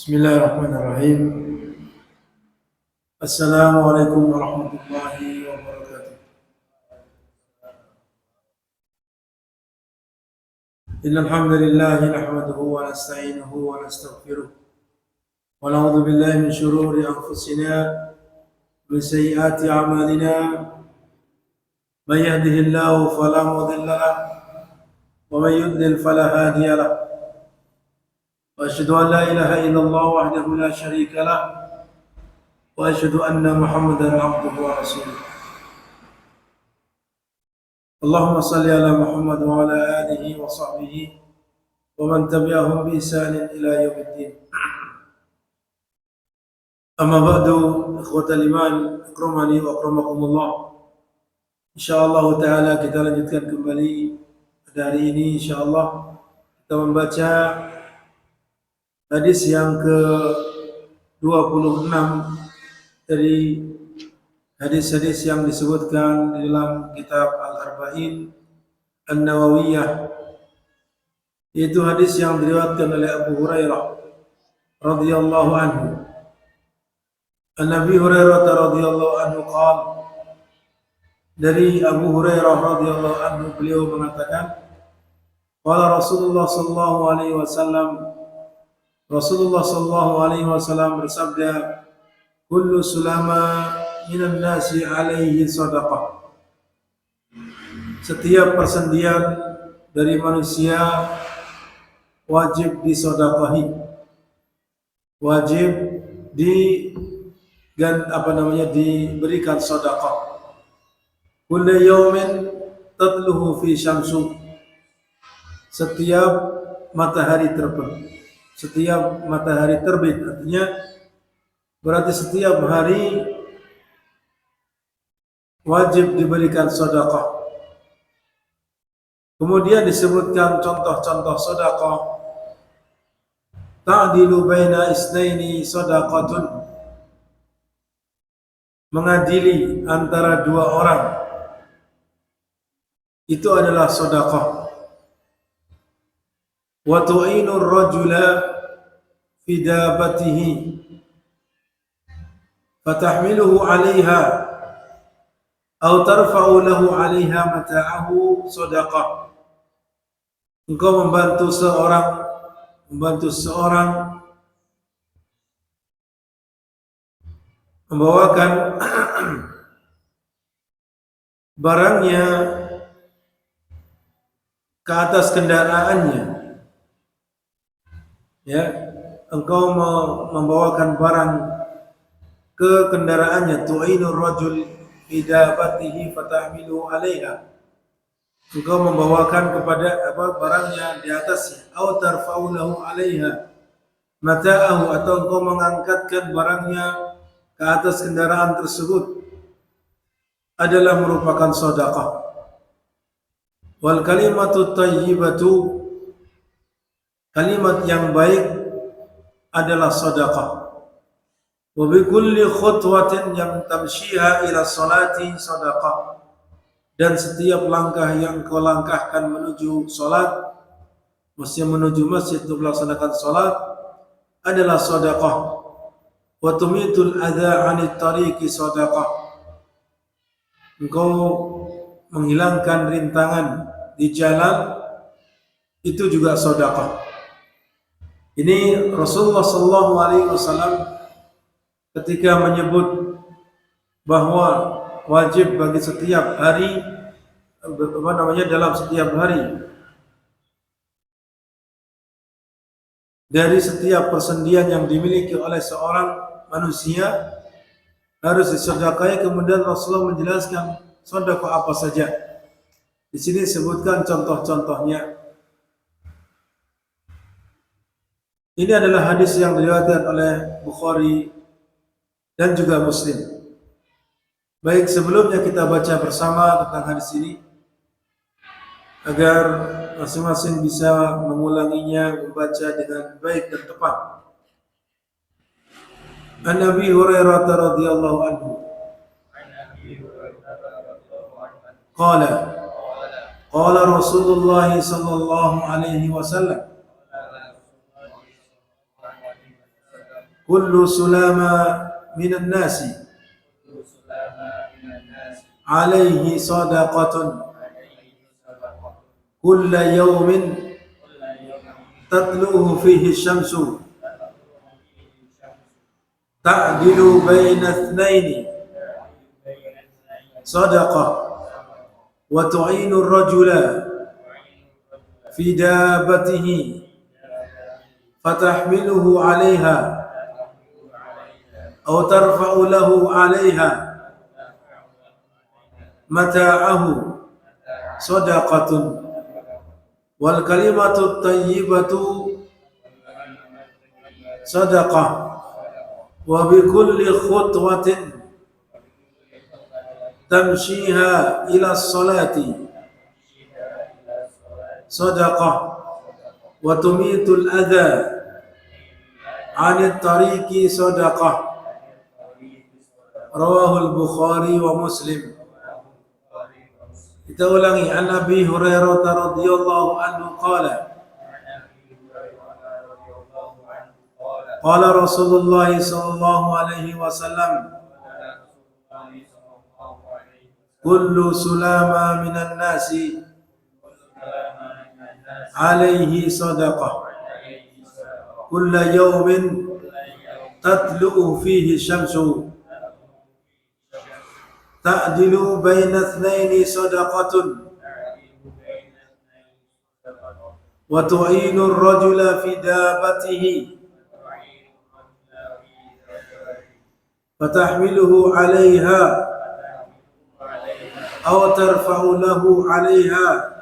Bismillahirrahmanirrahim. Assalamualaikum warahmatullahi wabarakatuh. Innal hamdalillah nahmaduhu wa nasta'inuhu wa nastaghfiruh wa na'udzu billahi min shururi anfusina wa min sayyiati a'malina. May yahdihillahu fala mudilla lahu wa may yudlil fala hadiya lahu. Wa asyhadu an la ilaha illallah wahdahu la syarika lahu wa asyhadu anna Muhammadan abduhu wa rasuluh. Allahumma salli ala Muhammad wa ala alihi wa sahbihi wa man tabi'ahum bi ihsanin ila yaumiddin. Amma ba'du, ikhwatal iman, akramani wa akramakumullah. Insyaallah taala kita lanjutkan kembali pada hari ini. Insyaallah kita membaca hadis yang ke-26 dari hadis-hadis yang disebutkan di dalam kitab Al-Arba'in An-Nawawiyah, yaitu hadis yang diriwayatkan oleh Abu Hurairah radhiyallahu anhu. An-Nabi Hurairah radhiyallahu anhu qala, dari Abu Hurairah radhiyallahu anhu beliau mengatakan, qala Rasulullah sallallahu alaihi wasallam, Rasulullah sallallahu alaihi wasallam bersabda, kullu sulama minan nasi alaihi sadaqah. Setiap persendian dari manusia wajib disedekahi, wajib diberikan sedekah. Kullu yaumin tatluhu fi syamsu. Setiap matahari terbit, artinya berarti setiap hari wajib diberikan sedekah. Kemudian disebutkan contoh-contoh sedekah. Ta'dilu baina isnaini sadaqatun. Mengadili antara dua orang, itu adalah sedekah. Wa tu'inu ar-rajula fi dabatihi fatahmiluhu 'alaiha aw tarfa'u lahu 'alaiha mata'ahu sadaqah. Engkau membantu seorang membawakan barangnya ke atas kendaraannya. Ya, engkau membawakan barang ke kendaraannya. Tu'inur rajul idabatihi fatahmilu 'alaiha. Engkau membawakan kepada barangnya di atasnya. Au tarfa'u lahu 'alaiha mata'ahu, atau engkau mengangkatkan barangnya ke atas kendaraan tersebut, adalah merupakan sedekah. Wal kalimatu thayyibatu, kalimat yang baik adalah sedekah. Wa bi kulli khutwatin yang tamshiha ila salati sedekah. Dan setiap langkah yang kau langkahkan menuju salat, maksudnya menuju masjid untuk melaksanakan salat, adalah sedekah. Wa tumitul adza 'anit tariqi sedekah. Engkau menghilangkan rintangan di jalan, itu juga sedekah. Ini Rasulullah sallallahu alaihi wasallam ketika menyebut bahwa wajib bagi setiap hari, dalam setiap hari dari setiap persendian yang dimiliki oleh seorang manusia harus disedekahi. Kemudian Rasulullah menjelaskan sedekah apa saja. Di sini disebutkan contoh-contohnya. Ini adalah hadis yang diriwayatkan oleh Bukhari dan juga Muslim. Baik, sebelumnya kita baca bersama tentang hadis ini agar masing-masing bisa mengulanginya, membaca dengan baik dan tepat. An-Nabi Hurairah radhiyallahu anhu qala qala Rasulullah sallallahu alaihi wasallam kullu sulama minan nasi alaihi sadaqatun kulla yawmin tatlu'u fihi syamsu ta'dilu baina ithnaini sadaqah wa tu'inu ar-rajula fi dabatihi fatahmiluhu 'alayha aw tarfa'u lahu 'alayha mata'ahu sadaqatun wal kalimatu thayyibatu sadaqah wa bi kulli khutwatin tamshiha ila salati sadaqah wa tumitul adha 'anit tariqi sadaqah. Rawahul Bukhari wa Muslim. Kita ulangi. An Abi Hurairah radhiyallahu anhu qala qala Rasulullah sallallahu alaihi wasallam kullu sulama minan nasi alaihi sadaqah kulla yawmin tatlu'u fihi syamsu ta'dilu baina ithnaini sadaqatun wa tu'inu ar-rajula fi dabatihi fatahmiluhu 'alayha aw tarfa'u lahu 'alayha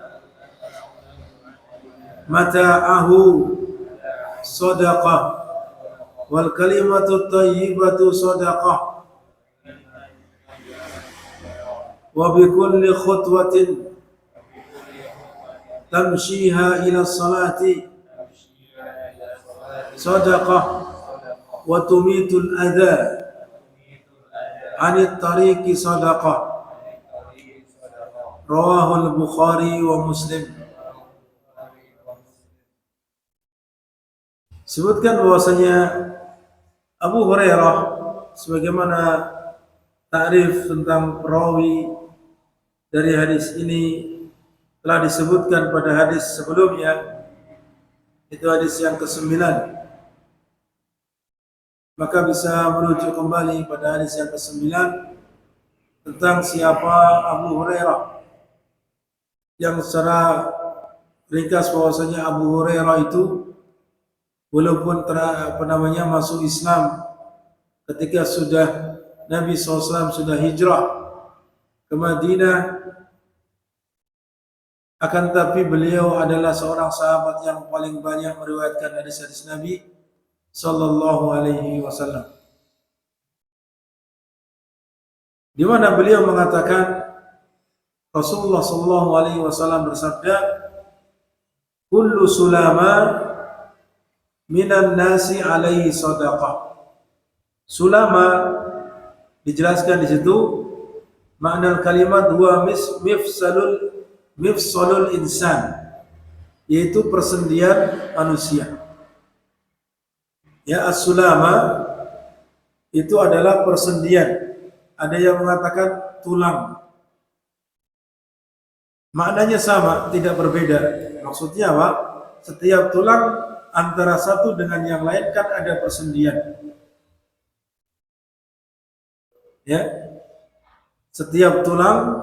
mata'ahu sadaqah wal kalimatu thayyibatu sadaqah wa bi kulli khutwatin tamshiha ila salati sadaqah wa tumitul adha 'anit tariqi sadaqah. Rawahul Bukhari wa Muslim. Sebutkan bahwasanya Abu Hurairah sebagaimana ta'rif tentang perawi dari hadis ini telah disebutkan pada hadis sebelumnya, itu hadis yang ke-9. Maka bisa merujuk kembali pada hadis yang ke-9 tentang siapa Abu Hurairah, yang secara ringkas bahwasanya Abu Hurairah itu walaupun masuk Islam ketika sudah Nabi SAW sudah hijrah ke Madinah, akan tapi beliau adalah seorang sahabat yang paling banyak meriwayatkan hadis-hadis Nabi sallallahu alaihi wasallam. Di mana beliau mengatakan Rasulullah sallallahu alaihi wasallam bersabda, "Kullu sulama minan nasi alaihi sadaqah." Sulama dijelaskan di situ makna kalimat huwa mifsalul insan, yaitu persendian manusia. Ya, as-sulama itu adalah persendian. Ada yang mengatakan tulang. Maknanya sama, tidak berbeda. Maksudnya apa? Setiap tulang antara satu dengan yang lain kan ada persendian. Ya. Setiap tulang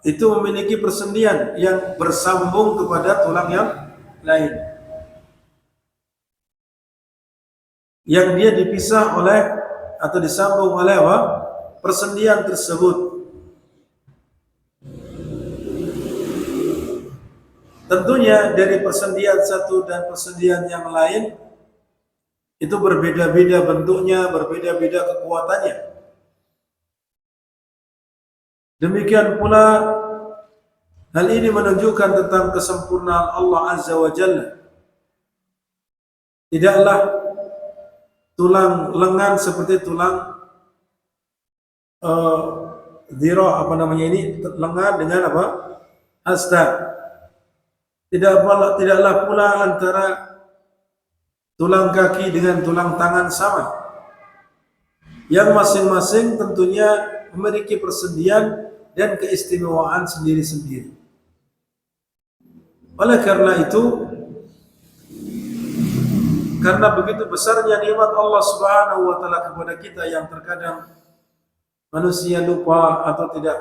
itu memiliki persendian yang bersambung kepada tulang yang lain, yang dia dipisah oleh atau disambung oleh apa? Persendian tersebut. Tentunya dari persendian satu dan persendian yang lain itu berbeda-beda bentuknya, berbeda-beda kekuatannya. Demikian pula hal ini menunjukkan tentang kesempurnaan Allah Azza wa Jalla. Tidaklah tulang lengan seperti tulang lengan dengan apa? Hasta. Tidaklah pula antara tulang kaki dengan tulang tangan sama. yang masing-masing tentunya memiliki persendian dan keistimewaan sendiri-sendiri. Oleh karena itu, karena begitu besarnya nikmat Allah Subhanahu wa taala kepada kita yang terkadang manusia lupa atau tidak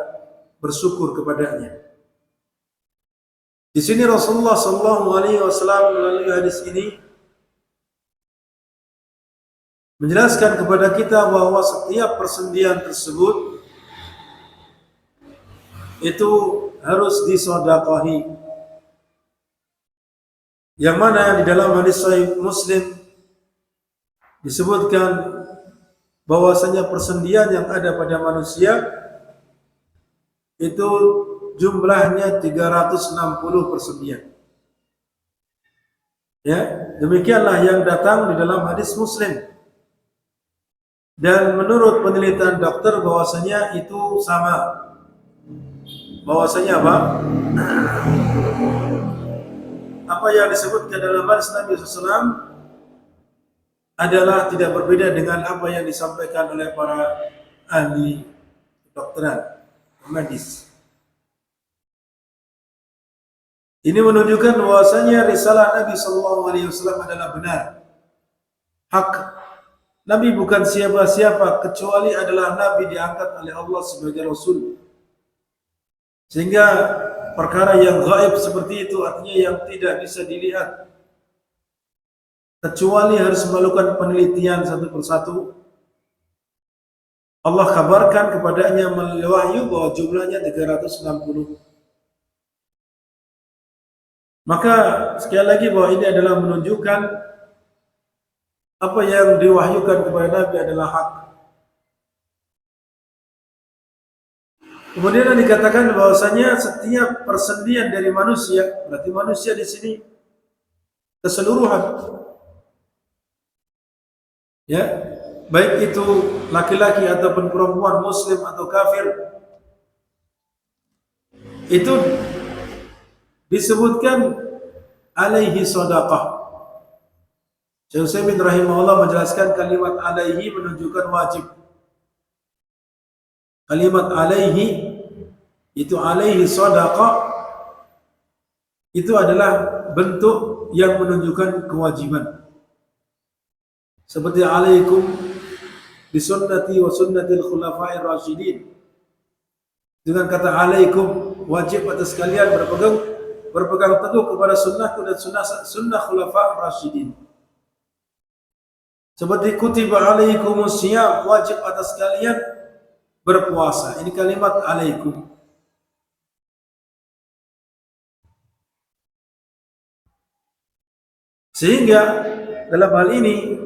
bersyukur kepadanya. Di sini Rasulullah sallallahu alaihi wasallam melalui hadis ini menjelaskan kepada kita bahwa setiap persendian tersebut itu harus disodaqahi. Yang mana di dalam hadis Sahih Muslim disebutkan bahwasanya persendian yang ada pada manusia itu jumlahnya 360 persendian. Ya, demikianlah yang datang di dalam hadis Muslim. Dan menurut penelitian dokter bahwasanya itu sama. Bahwasanya apa? Apa yang disebutkan dalam hadis Nabi SAW adalah tidak berbeda dengan apa yang disampaikan oleh para ahli kedokteran, medis. Ini menunjukkan bahwasanya risalah Nabi SAW adalah benar, hak. Nabi bukan siapa-siapa kecuali adalah Nabi diangkat oleh Allah sebagai Rasul. Sehingga perkara yang gaib seperti itu artinya yang tidak bisa dilihat, kecuali harus melakukan penelitian satu persatu. Allah kabarkan kepadanya melalui wahyu bahwa jumlahnya 360. Maka sekali lagi bahwa ini adalah menunjukkan apa yang diwahyukan kepada Nabi adalah hak. Kemudian dikatakan bahwasanya setiap persendian dari manusia, berarti manusia di sini keseluruhan, ya, baik itu laki-laki ataupun perempuan, muslim atau kafir, itu disebutkan alaihi shadaqah. Syekh Utsaimin rahimahullah menjelaskan kalimat alaihi menunjukkan wajib. Kalimat alaihi itu alaihi shadaqah itu adalah bentuk yang menunjukkan kewajiban. Seperti alaikum bisunnati wa sunnatil khulafa'ir rasyidin. Dengan kata alaikum, wajib atas kalian berpegang teguh kepada sunnahku dan sunnah khulafa'ir rasyidin. Seperti kutiba alaikumus syiyam, wajib atas kalian berpuasa. Ini kalimat alaikum. Sehingga dalam hal ini,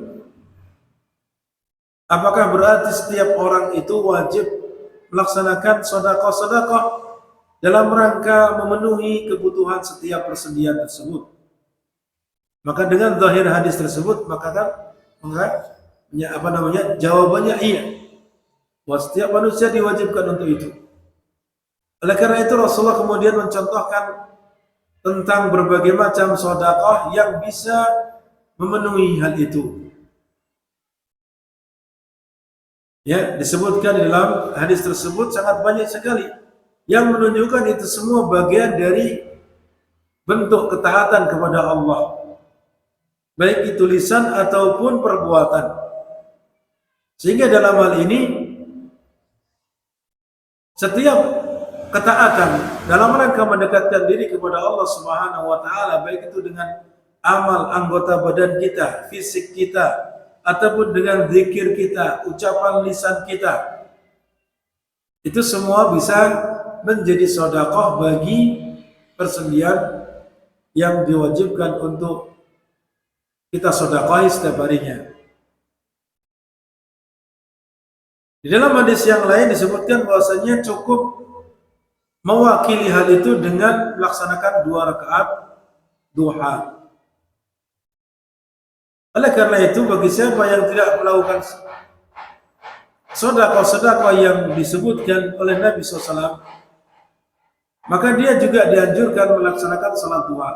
apakah berarti setiap orang itu wajib melaksanakan sedekah-sedekah dalam rangka memenuhi kebutuhan setiap persendian tersebut? Maka dengan zahir hadis tersebut, maka kan jawabannya iya. Bahwa setiap manusia diwajibkan untuk itu. Oleh karena itu Rasulullah kemudian mencontohkan tentang berbagai macam sedekah yang bisa memenuhi hal itu. Ya, disebutkan di dalam hadis tersebut sangat banyak sekali yang menunjukkan itu semua bagian dari bentuk ketaatan kepada Allah, baik itu lisan ataupun perbuatan. Sehingga dalam hal ini setiap ketaatan dalam rangka mendekatkan diri kepada Allah Subhanahu wa taala, baik itu dengan amal anggota badan kita, fisik kita, ataupun dengan zikir kita, ucapan lisan kita, itu semua bisa menjadi sedekah bagi persendian yang diwajibkan untuk kita sedekahi setiap harinya. Di dalam hadis yang lain disebutkan bahwasanya cukup mewakili hal itu dengan melaksanakan 2 rakaat duha. Oleh karena itu, bagi siapa yang tidak melakukan sedekah-sedekah yang disebutkan oleh Nabi SAW, maka dia juga dianjurkan melaksanakan salat duha.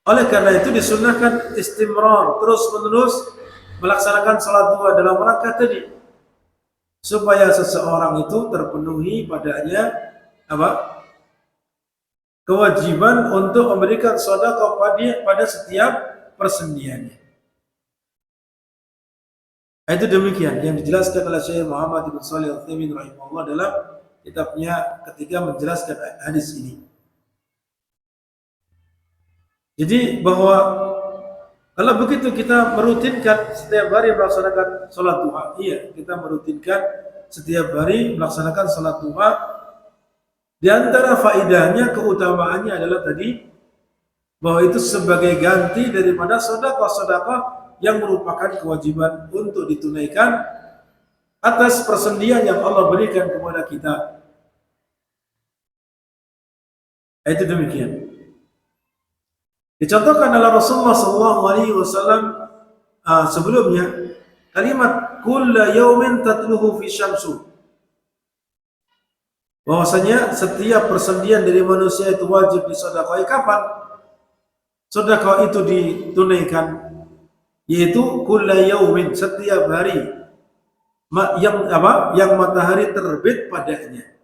Oleh karena itu disunahkan istimrar, terus-menerus melaksanakan salat duha dalam rangka tadi supaya seseorang itu terpenuhi padanya apa? Kewajiban untuk memberikan sedekah pada setiap persendiannya. Itu demikian yang dijelaskan oleh Syekh Muhammad bin Shalih Al-Utsaimin rahimahullah dalam kitabnya ketika menjelaskan hadis ini. Jadi bahwa kalau begitu kita merutinkan setiap hari melaksanakan sholat duha. Iya, kita merutinkan setiap hari melaksanakan sholat duha. Di antara faedahnya, keutamaannya adalah tadi bahwa itu sebagai ganti daripada sedekah-sedekah yang merupakan kewajiban untuk ditunaikan atas persendian yang Allah berikan kepada kita. Itu demikian. Dicontohkan oleh Rasulullah SAW sebelumnya kalimat kulla yaumin tatluhu fi syamsu, bahwasanya setiap persendian dari manusia itu wajib disedekahi. Kapan sedekah itu ditunaikan? Yaitu kulla yaumin, setiap hari yang matahari terbit padanya.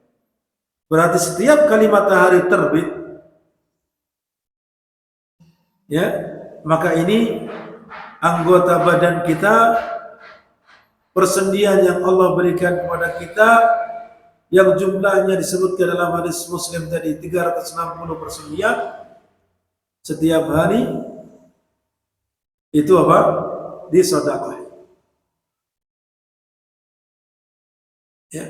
Berarti setiap kali matahari terbit, ya, maka ini anggota badan kita, persendian yang Allah berikan kepada kita yang jumlahnya disebutkan dalam hadis Muslim tadi 360 persendian setiap hari, itu apa? Disedekah. Ya.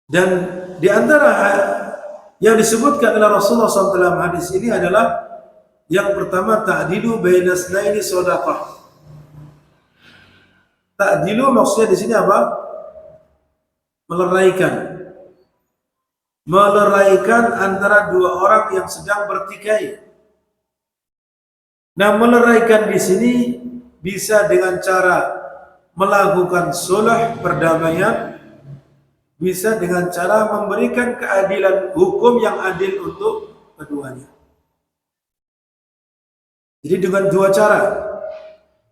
Dan di antara yang disebutkan oleh Rasulullah SAW dalam hadis ini adalah yang pertama, ta'dilu baina snaini sedekah. Ta'dilu maksudnya di sini apa? Meleraikan antara dua orang yang sedang bertikai. Nah, meleraikan di sini bisa dengan cara melakukan sulh, perdamaian, bisa dengan cara memberikan keadilan hukum yang adil untuk keduanya. Jadi dengan dua cara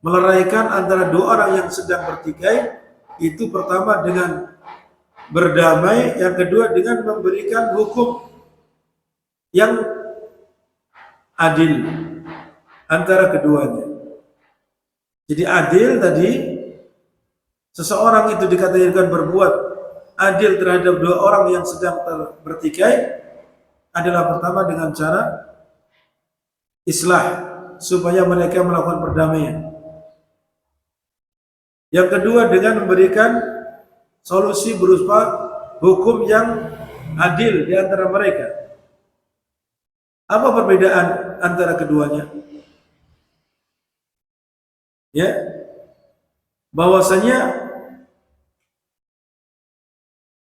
meleraikan antara dua orang yang sedang bertikai, itu pertama dengan berdamai, yang kedua dengan memberikan hukum yang adil antara keduanya. Jadi adil tadi, seseorang itu dikatakan berbuat adil terhadap dua orang yang sedang bertikai adalah pertama dengan cara islah, supaya mereka melakukan perdamaian. Yang kedua dengan memberikan solusi berupa hukum yang adil di antara mereka. Apa perbedaan antara keduanya? Ya, bahwasanya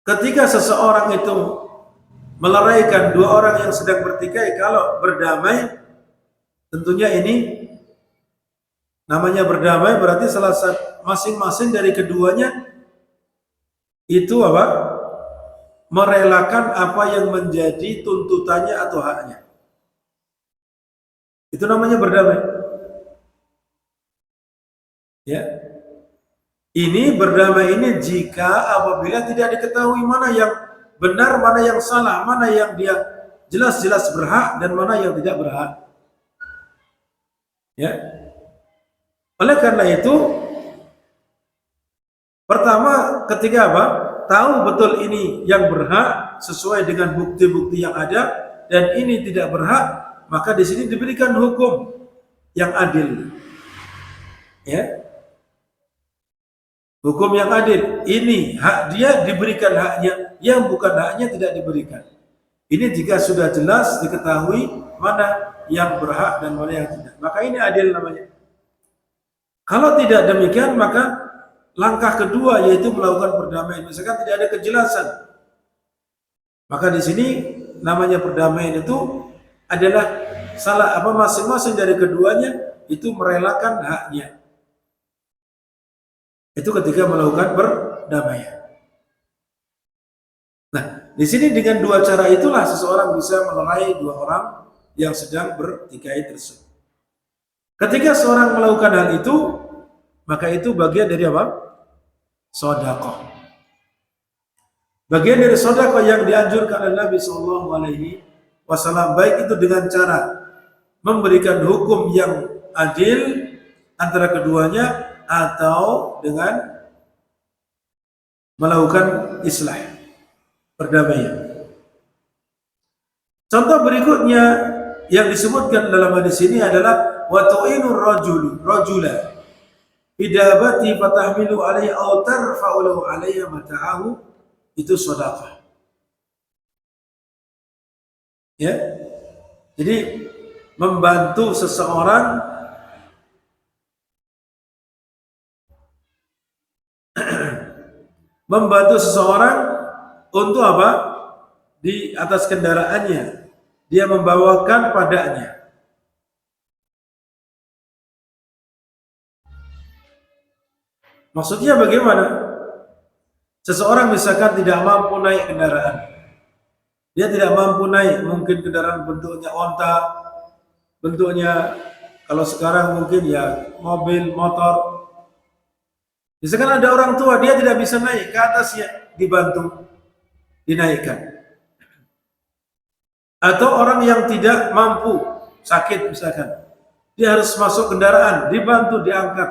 ketika seseorang itu meleraikan dua orang yang sedang bertikai, kalau berdamai, tentunya ini namanya berdamai, berarti salah satu masing-masing dari keduanya itu apa? Merelakan apa yang menjadi tuntutannya atau haknya. Itu namanya berdamai. Ya. Ini berdamai ini jika apabila tidak diketahui mana yang benar, mana yang salah, mana yang dia jelas-jelas berhak dan mana yang tidak berhak. Ya. Oleh karena itu, pertama, ketika apa? Tahu betul ini yang berhak sesuai dengan bukti-bukti yang ada dan ini tidak berhak, maka di sini diberikan hukum yang adil. Ya. Hukum yang adil. Ini hak dia diberikan haknya, yang bukan haknya tidak diberikan. Ini jika sudah jelas diketahui mana yang berhak dan mana yang tidak. Maka ini adil namanya. Kalau tidak demikian, maka langkah kedua yaitu melakukan perdamaian. Misalkan tidak ada kejelasan, maka di sini namanya perdamaian itu adalah salah apa masing-masing dari keduanya itu merelakan haknya. Itu ketika melakukan perdamaian. Nah, di sini dengan dua cara itulah seseorang bisa melerai dua orang yang sedang bertikai tersebut. Ketika seorang melakukan hal itu, maka itu bagian dari apa? Sedekah. Bagian dari sedekah yang dianjurkan oleh Nabi Shallallahu Alaihi Wasallam, baik itu dengan cara memberikan hukum yang adil antara keduanya atau dengan melakukan islah, perdamaian. Contoh berikutnya yang disebutkan dalam hadis ini adalah wa tu'inur rajula bidabati fatahmilu alaihi aw tarfa'u lahu alaiha mata'ahu, itu sedekah. Ya. Jadi membantu seseorang untuk apa? Di atas kendaraannya, dia membawakan padanya. Maksudnya bagaimana? Seseorang misalkan tidak mampu naik kendaraan. Dia tidak mampu naik, mungkin kendaraan bentuknya onta, bentuknya kalau sekarang mungkin ya mobil, motor. Misalkan ada orang tua, dia tidak bisa naik ke atas, ya dibantu, dinaikkan. Atau orang yang tidak mampu, sakit misalkan, dia harus masuk kendaraan, dibantu, diangkat.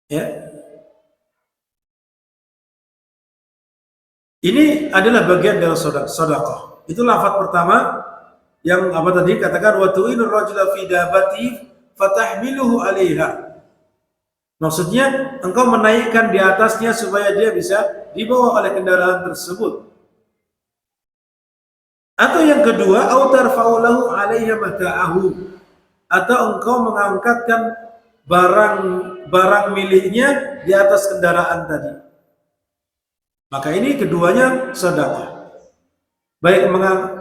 Ya. Ini adalah bagian dari sedekah. Itu lafaz pertama yang apa tadi katakan wa tu'inur rajula fi dabati fatahmiluhu 'alaiha. Maksudnya engkau menaikkan di atasnya supaya dia bisa dibawa oleh kendaraan tersebut. Atau yang kedua, au tarfa'u lahu 'alaiha mata'ahu. Atau engkau mengangkatkan barang miliknya di atas kendaraan tadi. Maka ini keduanya sedekah. Baik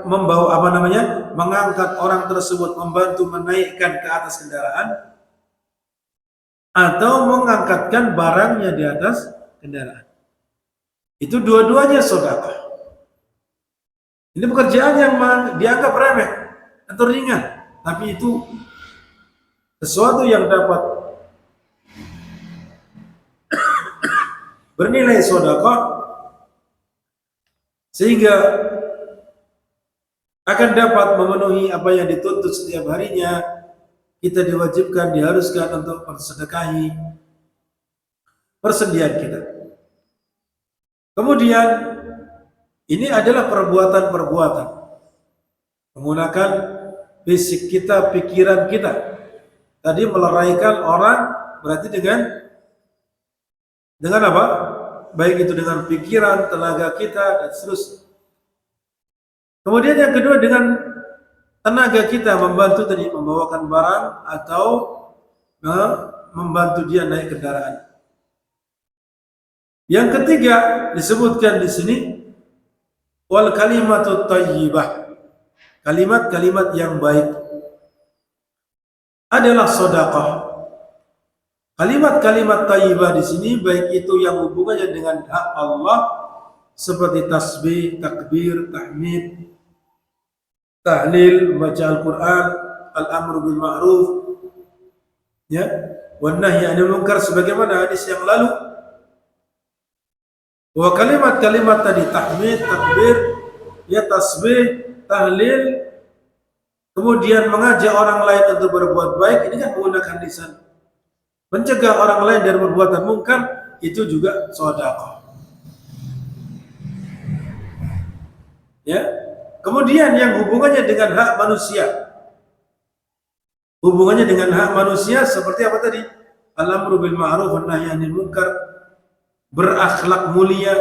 membawa mengangkat orang tersebut, membantu menaikkan ke atas kendaraan, atau mengangkatkan barangnya di atas kendaraan. Itu dua-duanya sedekah. Ini pekerjaan yang dianggap remeh atau ringan, tapi itu sesuatu yang dapat bernilai sedekah, sehingga akan dapat memenuhi apa yang dituntut setiap harinya. Kita diwajibkan, diharuskan untuk bersedekahi persendian kita. Kemudian ini adalah perbuatan-perbuatan menggunakan fisik kita, pikiran kita. Tadi meleraikan orang berarti dengan apa? Baik itu dengan pikiran, tenaga kita, dan seterusnya. Kemudian yang kedua, dengan tenaga kita membantu tadi membawakan barang atau membantu dia naik kendaraan. Yang ketiga disebutkan di sini wal kalimatut thayyibah. Kalimat-kalimat yang baik adalah sedekah. Kalimat-kalimat thayyibah di sini baik itu yang hubungannya dengan hak Allah seperti tasbih, takbir, tahmid, tahlil, baca Al-Quran, al-amru bil ma'ruf, ya, wan nahyi 'anil munkar, sebagaimana hadis yang lalu. Wa kalimat-kalimat tadi tahmid, takbir, ya tasbih, tahlil, kemudian mengajak orang lain untuk berbuat baik, ini kan menggunakan lisan. Mencegah orang lain dari perbuatan mungkar, itu juga sedekah. Ya. Kemudian yang hubungannya dengan hak manusia. Hubungannya dengan hak manusia seperti apa tadi? Al-amru bil ma'ruf wan nahyi 'anil munkar, berakhlak mulia,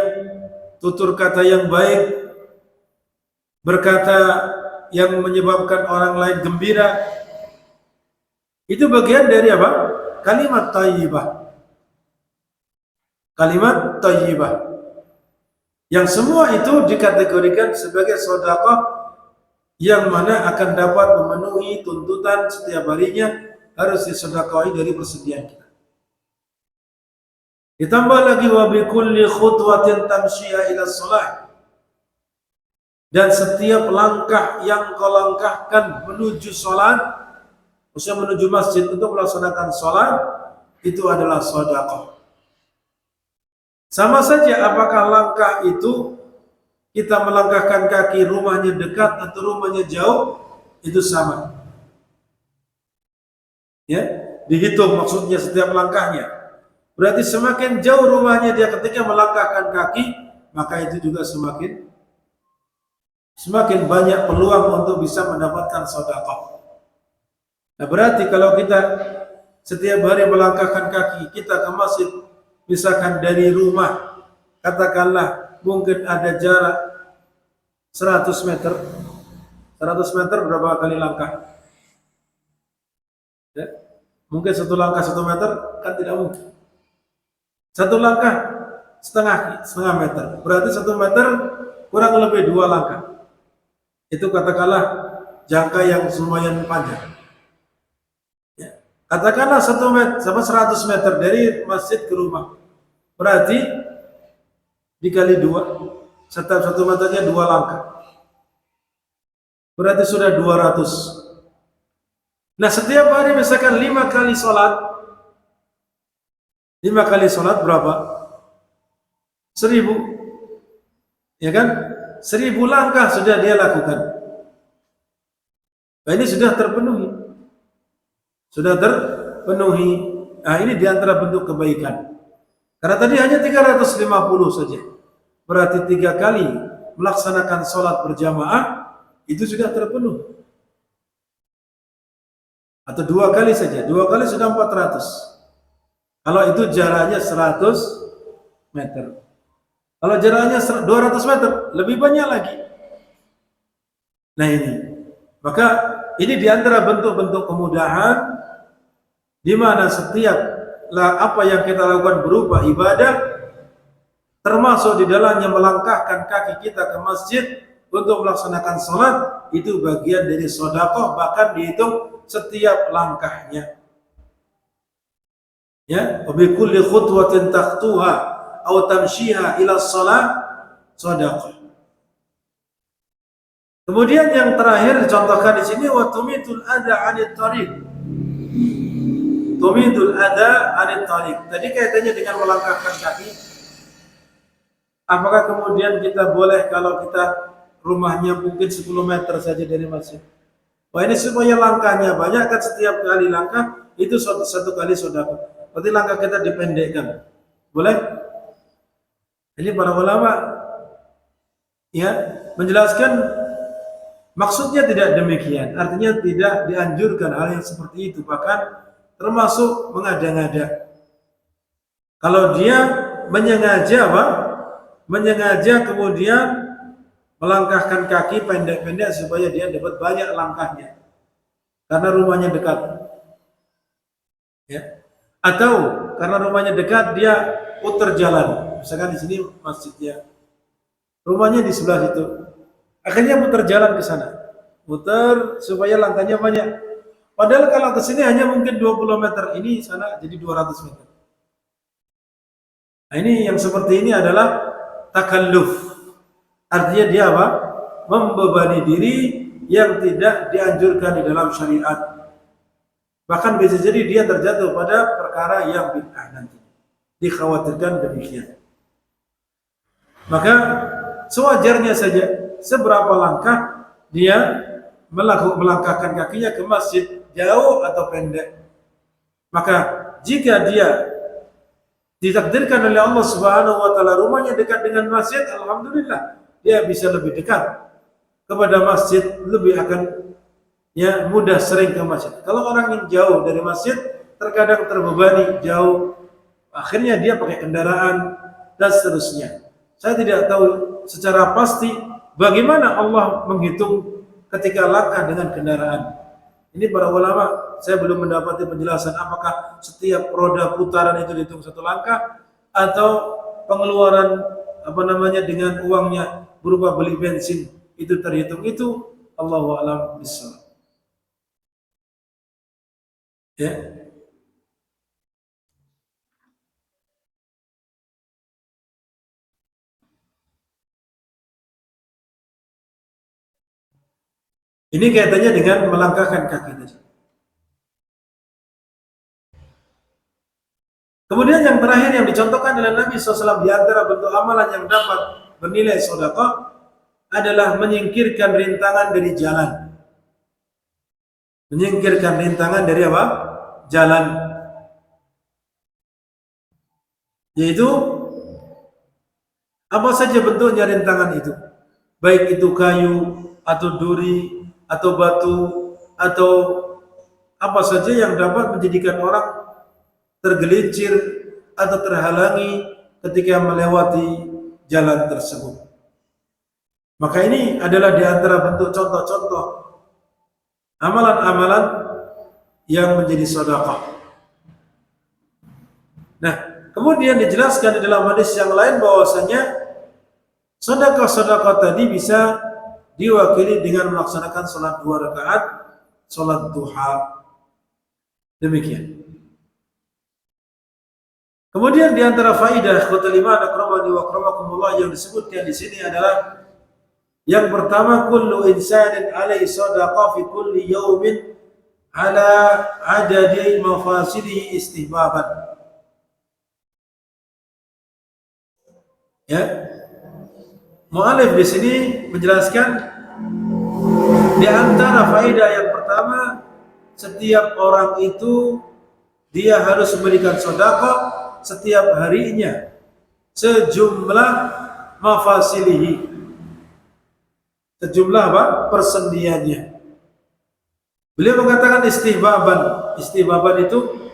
tutur kata yang baik, berkata yang menyebabkan orang lain gembira. Itu bagian dari apa? Kalimat thayyibah. Kalimat thayyibah. Yang semua itu dikategorikan sebagai sedekah yang mana akan dapat memenuhi tuntutan setiap harinya, harus disedekahi dari persediaan kita. Ditambah lagi wa bi kulli khutwatin tamshiya ila shalah. Dan setiap langkah yang kau langkahkan menuju sholat, maksudnya menuju masjid untuk melaksanakan sholat, itu adalah sedekah. Sama saja apakah langkah itu kita melangkahkan kaki rumahnya dekat atau rumahnya jauh, itu sama. Ya, dihitung maksudnya setiap langkahnya. Berarti semakin jauh rumahnya dia ketika melangkahkan kaki, maka itu juga semakin banyak peluang untuk bisa mendapatkan sedekah. Nah, berarti kalau kita setiap hari melangkahkan kaki kita ke masjid, misalkan dari rumah, katakanlah mungkin ada jarak 100 meter. 100 meter berapa kali langkah? Ya. Mungkin satu langkah 1 meter, kan tidak mungkin. Satu langkah setengah meter. Berarti 1 meter kurang lebih 2 langkah. Itu katakanlah jangka yang lumayan panjang. Ya. Katakanlah 1 meter sama 100 meter dari masjid ke rumah. Berarti dikali 2, setiap 1 meternya 2 langkah. Berarti sudah 200. Nah, setiap hari misalkan 5 kali sholat, 5 kali sholat berapa? 1000, ya kan? 1000 langkah sudah dia lakukan. Nah, ini sudah terpenuhi. Sudah terpenuhi. Nah, ini diantara bentuk kebaikan. Karena tadi hanya 350 saja. Berarti 3 kali melaksanakan sholat berjamaah, itu sudah terpenuhi. Atau 2 kali saja. 2 kali sudah 400. Kalau itu jaraknya 100 meter. Kalau jaraknya 200 meter, lebih banyak lagi. Nah ini. Maka ini diantara bentuk-bentuk kemudahan di mana setiap apa yang kita lakukan berupa ibadah, termasuk di dalamnya melangkahkan kaki kita ke masjid untuk melaksanakan sholat, itu bagian dari sedekah, bahkan dihitung setiap langkahnya. Ya, bi kulli khutwatin taqtuha aw tamshiha ila shalah sedekah. Kemudian yang terakhir dicontohkan di sini wa tumitul adha 'anit thariq. Tumitul adha 'anit thariq. Tadi kaitannya dengan melangkahkan kaki. Apakah kemudian kita boleh kalau kita rumahnya mungkin 10 meter saja dari masjid? Wah, ini supaya langkahnya banyak kan, setiap kali langkah itu satu kali sedekah. Berarti langkah kita dipendekkan. Boleh? Ini para ulama ya menjelaskan maksudnya tidak demikian. Artinya tidak dianjurkan hal yang seperti itu, bahkan termasuk mengada-ngada. Kalau dia menyengaja apa? Menyengaja kemudian melangkahkan kaki pendek-pendek supaya dia dapat banyak langkahnya karena rumahnya dekat. Ya. Atau karena rumahnya dekat dia putar jalan. Misalkan di sini masjidnya, rumahnya di sebelah situ. Akhirnya putar jalan ke sana. Putar supaya langkahnya banyak. Padahal kalau ke sini hanya mungkin 20 meter, ini sana jadi 200 meter. Nah, ini yang seperti ini adalah takalluf. Artinya dia apa? Membebani diri yang tidak dianjurkan di dalam syariat. Bahkan bisa jadi dia terjatuh pada perkara yang bid'ah nanti. Dikhawatirkan demikian. Maka sewajarnya saja seberapa langkah dia melangkahkan kakinya ke masjid, jauh atau pendek. Maka jika dia ditakdirkan oleh Allah Subhanahu wa taala rumahnya dekat dengan masjid, alhamdulillah dia bisa lebih dekat kepada masjid, lebih akan ya mudah sering ke masjid. Kalau orang yang jauh dari masjid terkadang terbebani jauh, akhirnya dia pakai kendaraan dan seterusnya. Saya tidak tahu secara pasti bagaimana Allah menghitung ketika langkah dengan kendaraan. Ini para ulama, saya belum mendapati penjelasan apakah setiap roda putaran itu dihitung satu langkah atau pengeluaran apa namanya dengan uangnya berupa beli bensin itu terhitung. Itu Allahu a'lam bishawab. Ya. Ini kaitannya dengan melangkahkan kaki tadi. Kemudian yang terakhir yang dicontohkan oleh Nabi SAW di antara bentuk amalan yang dapat bernilai sedekah adalah menyingkirkan rintangan dari jalan. Menyingkirkan rintangan dari apa? Jalan. Yaitu apa saja bentuknya rintangan itu. Baik itu kayu, atau duri, atau batu, atau apa saja yang dapat menjadikan orang tergelincir atau terhalangi ketika melewati jalan tersebut. Maka ini adalah di antara bentuk contoh-contoh amalan-amalan yang menjadi sedekah. Nah, kemudian dijelaskan di dalam hadis yang lain bahwasanya sedekah-sedekah tadi bisa diwakili dengan melaksanakan salat 2 rakaat, salat duha. Demikian. Kemudian di antara faidah ikhwatal iman akramani wa akramakumullah yang disebutkan di sini adalah yang pertama, kullu insanin alaihi sadaqah fi kulli yawmin ala adadi mafasidihi istihbaban. Ya. Mu'alif di sini menjelaskan di antara faedah yang pertama, setiap orang itu dia harus memberikan sedekah setiap harinya sejumlah mafasilihi, sejumlah apa? Persendiannya. Beliau mengatakan istihbaban. Istihbaban itu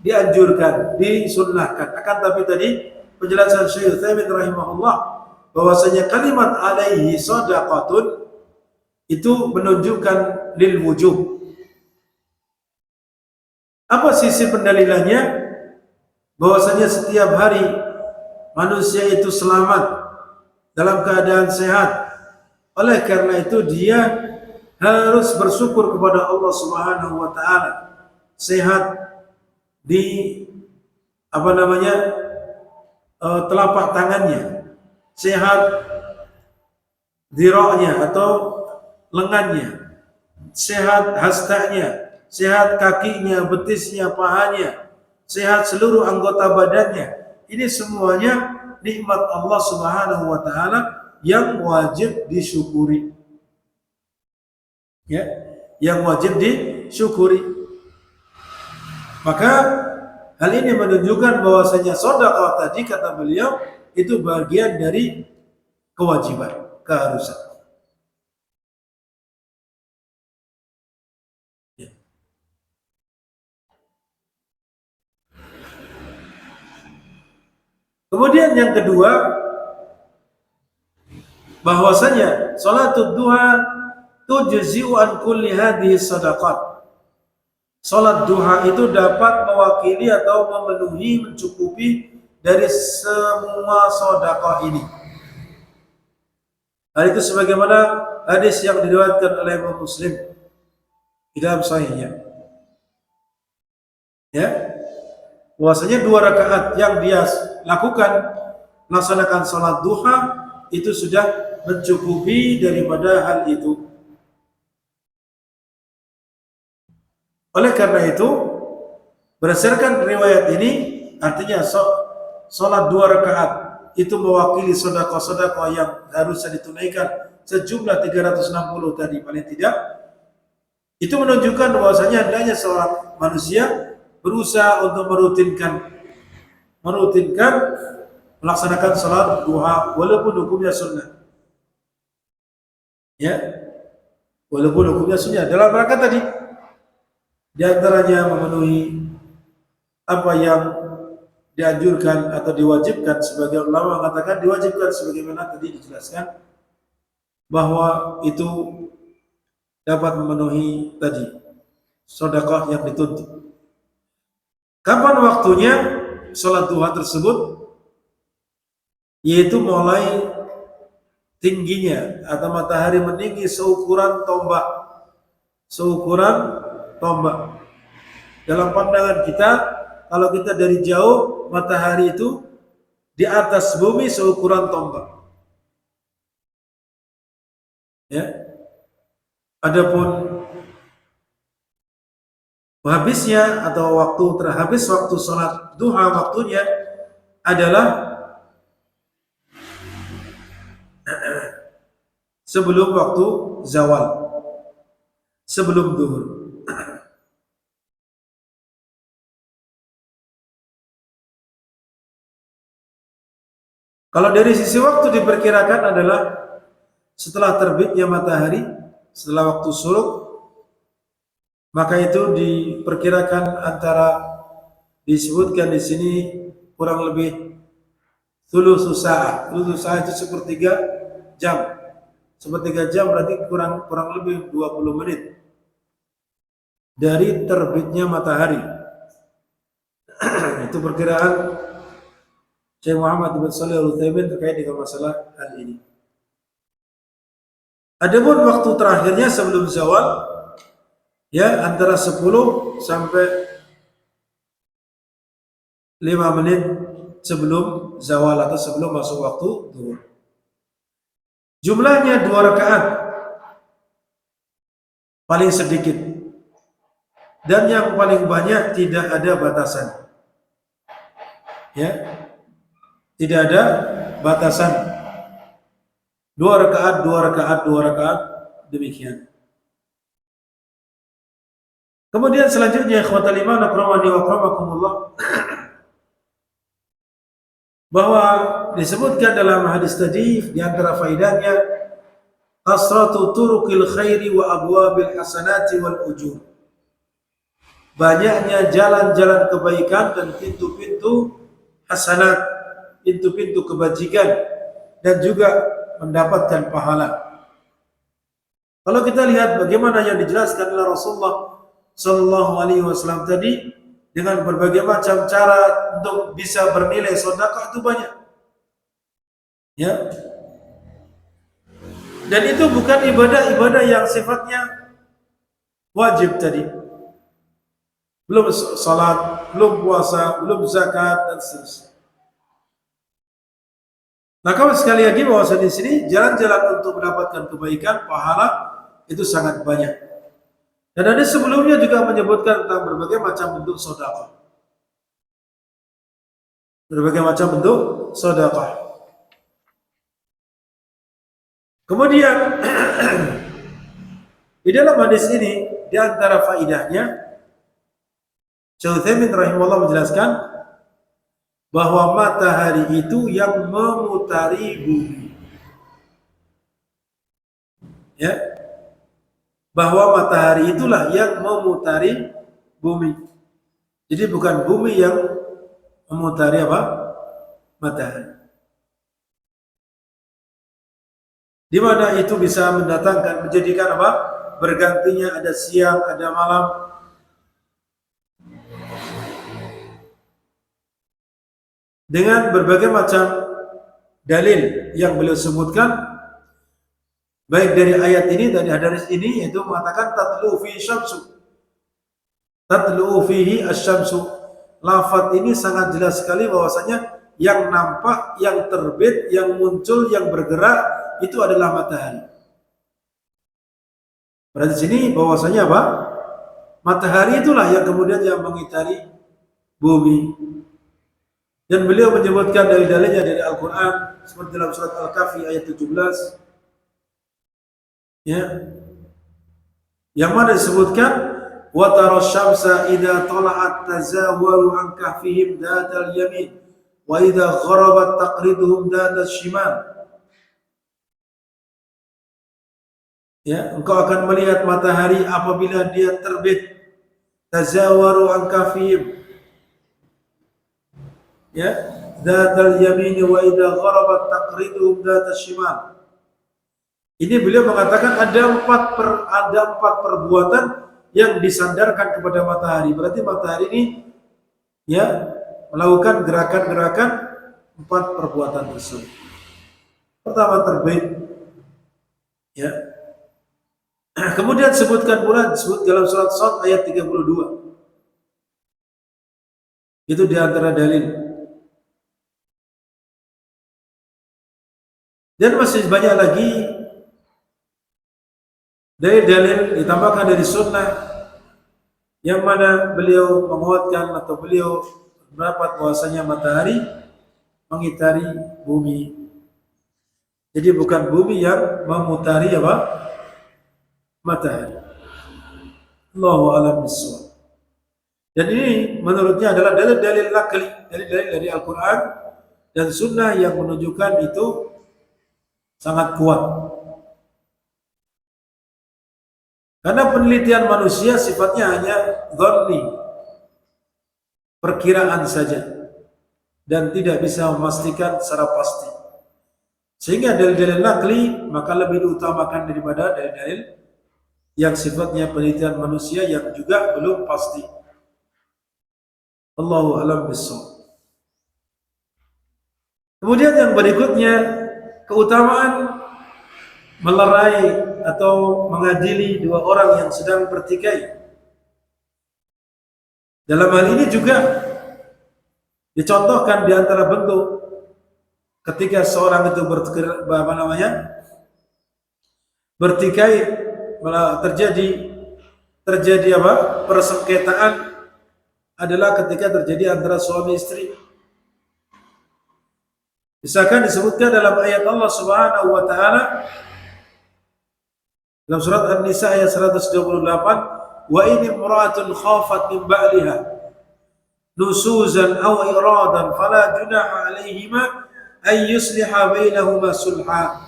dianjurkan, disunnahkan. Akan tapi tadi penjelasan Syekh Utsaimin rahimahullah bahwasanya kalimat alaihi shadaqatun itu menunjukkan lil wujub. Apa sisi pendalilannya? Bahwasanya setiap hari manusia itu selamat dalam keadaan sehat. Oleh karena itu dia harus bersyukur kepada Allah Subhanahu wa taala. Sehat di telapak tangannya, sehat diroknya atau lengannya, sehat hastanya, sehat kakinya, betisnya, pahanya, sehat seluruh anggota badannya. Ini semuanya nikmat Allah Subhanahu wa taala yang wajib disyukuri. Ya, yang wajib disyukuri. Maka hal ini menunjukkan bahwasanya sedekah tadi kata beliau itu bagian dari kewajiban, keharusan. Ya. Kemudian yang kedua, bahwasanya salatul duha tujzi'u an kulli hadhihi sadaqat. Salat duha itu dapat mewakili atau memenuhi, mencukupi dari semua sedekah ini. Hal itu sebagaimana hadis yang diriwayatkan oleh Imam Muslim di dalam sahihnya. Ya. Bahwasanya 2 rakaat yang dia lakukan melaksanakan salat duha itu sudah mencukupi daripada hal itu. Oleh karena itu, berdasarkan riwayat ini, artinya salat 2 rakaat itu mewakili sedekah-sedekah yang harusnya ditunaikan sejumlah 360 tadi paling tidak. Itu menunjukkan bahwasanya hendaknya seorang manusia berusaha untuk merutinkan melaksanakan salat duha walaupun hukumnya sunnah. Ya. Walaupun hukumnya sunnah dalam rangka tadi di antaranya memenuhi apa yang dianjurkan atau diwajibkan. Sebagai ulama mengatakan diwajibkan sebagaimana tadi dijelaskan bahwa itu dapat memenuhi tadi sedekah yang dituntut. Kapan waktunya salat duha tersebut? Yaitu mulai tingginya atau matahari meninggi seukuran tombak. Seukuran tombak. Dalam pandangan kita, kalau kita dari jauh, matahari itu di atas bumi seukuran tombak. Ya. Adapun habisnya atau terhabis waktu sholat duha waktunya adalah sebelum waktu zawal, sebelum zuhur. Kalau dari sisi waktu diperkirakan adalah setelah terbitnya matahari, setelah waktu syuruk, maka itu diperkirakan disebutkan di sini kurang lebih thulutsu sa'ah. Thulutsu sa'ah itu sepertiga jam. Sepertiga jam berarti kurang lebih 20 menit dari terbitnya matahari. Itu perkiraan Syekh Muhammad bin Shalih Al-Utsaimin terkait dengan masalah hal ini. Adapun waktu terakhirnya sebelum zawal, ya antara 10 sampai 5 menit sebelum zawal atau sebelum masuk waktu zuhur. Jumlahnya 2 rakaat paling sedikit, dan yang paling banyak tidak ada batasan. Ya, tidak ada batasan. 2 rakaat, 2 rakaat, 2 rakaat, demikian. Kemudian selanjutnya ikhwatal iman rahimani wa rahimakumullah, bahwa disebutkan dalam hadis tadi di antara faedahnya kasratu turuqil khairi wa abwabil hasanati wal ujur. Banyaknya jalan-jalan kebaikan dan pintu-pintu hasanat, pintu-pintu kebajikan, dan juga mendapatkan pahala. Kalau kita lihat bagaimana yang dijelaskan oleh Rasulullah Sallallahu Alaihi Wasallam tadi, dengan berbagai macam cara untuk bisa bernilai sedekah itu banyak. Ya. Dan itu bukan ibadah-ibadah yang sifatnya wajib tadi. Belum salat, belum puasa, belum zakat, dan seterusnya. Nah, kalau sekali lagi bahwa di sini jalan-jalan untuk mendapatkan kebaikan, pahala itu sangat banyak. Dan ada sebelumnya juga menyebutkan tentang berbagai macam bentuk sedekah. Berbagai macam bentuk sedekah. Kemudian di dalam hadis ini di antara faidahnya Syekh Utsaimin rahimahullah menjelaskan bahwa matahari itu yang memutari bumi. Ya. Bahwa matahari itulah yang memutari bumi. Jadi bukan bumi yang memutari apa? Matahari. Di mana itu bisa menjadikan apa? Bergantinya ada siang, ada malam. Dengan berbagai macam dalil yang beliau sebutkan, baik dari ayat ini, dari hadis ini, yaitu mengatakan tatlu fi syamsu, tatlu fihi asy-syamsu. Lafaz ini sangat jelas sekali bahwasanya yang nampak, yang terbit, yang muncul, yang bergerak itu adalah matahari. Berarti sini bahwasanya apa? Matahari itulah yang kemudian yang mengitari bumi. Dan beliau menyebutkan dari dalilnya dari Al-Quran seperti dalam surat Al-Kahfi ayat 17, ya, yang mana disebutkan wa tara syamsa idza tala'at tazawaru an kahfihim datal yamin wa idza gharabat taqriduhum datal shimal. Ya, engkau akan melihat matahari apabila dia terbit, tazawaru an kahfihim, ya, datal yamin wa idza gharabat taqriduhum datal shimal. Ini beliau mengatakan ada empat perbuatan yang disandarkan kepada matahari. Berarti matahari ini, ya, melakukan gerakan-gerakan 4 perbuatan tersebut. Pertama terbit, ya. Kemudian disebutkan pula dalam surat Shad ayat 32. Itu di antara dalil. Dan masih banyak lagi dalil-dalil ditambahkan dari sunnah yang mana beliau menguatkan atau beliau berpendapat bahwasanya matahari mengitari bumi. Jadi bukan bumi yang memutari apa? Matahari. Allahu a'lam bishawab. Dan ini menurutnya adalah dalil-dalil nakli, dalil-dalil dari Al-Quran dan Sunnah yang menunjukkan itu sangat kuat. Karena penelitian manusia sifatnya hanya dhanni, perkiraan saja, dan tidak bisa memastikan secara pasti. Sehingga dalil-dalil nakli maka lebih diutamakan daripada dalil-dalil yang sifatnya penelitian manusia yang juga belum pasti. Allahu a'lam bishawab. Kemudian yang berikutnya, keutamaan melerai atau mengadili dua orang yang sedang bertikai. Dalam hal ini juga dicontohkan di antara bentuk ketika seorang itu bertikai, terjadi persengketaan adalah ketika terjadi antara suami istri. Misalkan disebutkan dalam ayat Allah Subhanahu wa taala dalam surat An-Nisa ayat 128, wa in imra'atun khafat min ba'liha nusuzan aw iradan fala junaha 'alaihima ay yusliha bainahuma sulha